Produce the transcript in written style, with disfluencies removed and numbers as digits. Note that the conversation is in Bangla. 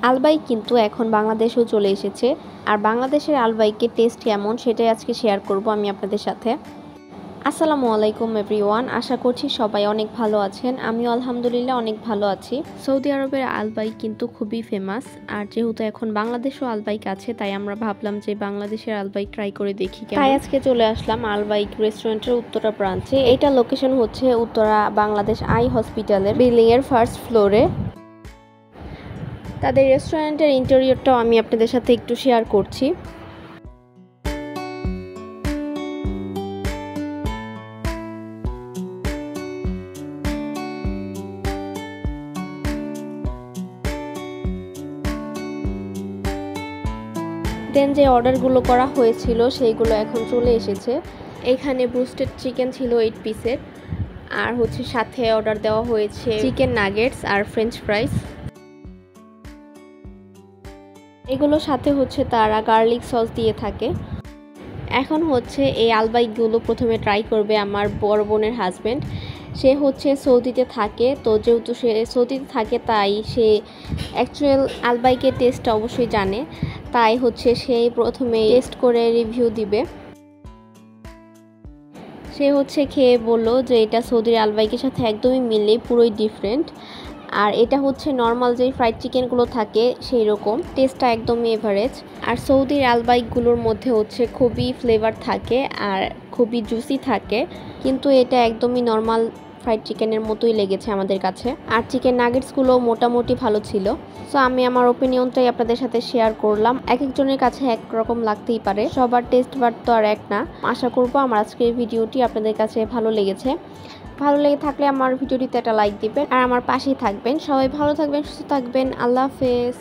আলবাইক কিন্তু এখন বাংলাদেশেও চলে এসেছে। আর বাংলাদেশের আলবাইকের টেস্ট কেমন সেটাই আজকে শেয়ার করব আমি আপনাদের সাথে। আসসালামু আলাইকুম এভরিওয়ান, আশা করছি সবাই অনেক ভালো আছেন। আমিও আলহামদুলিল্লাহ অনেক ভালো আছি। সৌদি আরবের আলবাইক কিন্তু খুবই ফেমাস, আর যেহেতু এখন বাংলাদেশও আলবাইক আছে তাই আমরা ভাবলাম যে বাংলাদেশের আলবাইক ট্রাই করে দেখি। তাই আজকে চলে আসলাম আলবাইক রেস্টুরেন্টের উত্তরা ব্রাঞ্চে। এইটা লোকেশন হচ্ছে উত্তরা বাংলাদেশ আই হসপিটালের বিল্ডিং এর ফার্স্ট ফ্লোরে। তাদের রেস্টুরেন্টের ইন্টেরিয়রটাও আমি আপনাদের সাথে একটু শেয়ার করছি। দেন যে অর্ডারগুলো করা হয়েছিল সেইগুলো এখন চলে এসেছে। এখানে ব্রুস্টেড চিকেন ছিল 8 পিসের, আর হচ্ছে সাথে অর্ডার দেওয়া হয়েছে চিকেন নাগেটস আর ফ্রেঞ্চ ফ্রাইস। এগুলো সাথে হচ্ছে তারা গার্লিক সস দিয়ে থাকে। এখন হচ্ছে এই আলবাইকগুলো প্রথমে ট্রাই করবে আমার বড় বোনের হাজব্যান্ড। সে হচ্ছে সৌদিতে থাকে, তো যেহেতু সে সৌদিতে থাকে তাই সে অ্যাকচুয়াল আলবাইকের টেস্টটা অবশ্যই জানে। তাই হচ্ছে সে প্রথমে টেস্ট করে রিভিউ দিবে। সে হচ্ছে খেয়ে বলল যে এটা সৌদির আলবাইকের সাথে একদমই মিলে, পুরোই ডিফারেন্ট। আর এটা হচ্ছে নর্মাল যে ফ্রাইড চিকেনগুলো থাকে সেই রকম, টেস্টটা একদমই এভারেজ। আর সৌদির আলবাইকগুলোর মধ্যে হচ্ছে খুবই ফ্লেভার থাকে আর খুবই জুসি থাকে, কিন্তু এটা একদমই নর্মাল ফ্রাইড চিকেনের মতোই লেগেছে আমাদের কাছে। আর চিকেন নাগেটসগুলো মোটামুটি ভালো ছিল। সো আমি আমার ওপিনিয়নটাই আপনাদের সাথে শেয়ার করলাম। এক একজনের কাছে এক রকম লাগতেই পারে, সবার টেস্ট বাট তো আর এক না। আশা করব আমার আজকের ভিডিওটি আপনাদের কাছে ভালো লেগেছে। ভালো লেগে থাকলে আমার ভিডিওটিতে একটা লাইক দিবেন আর আমার পাশেই থাকবেন। সবাই ভালো থাকবেন, সুস্থ থাকবেন। আল্লাহ হাফেজ।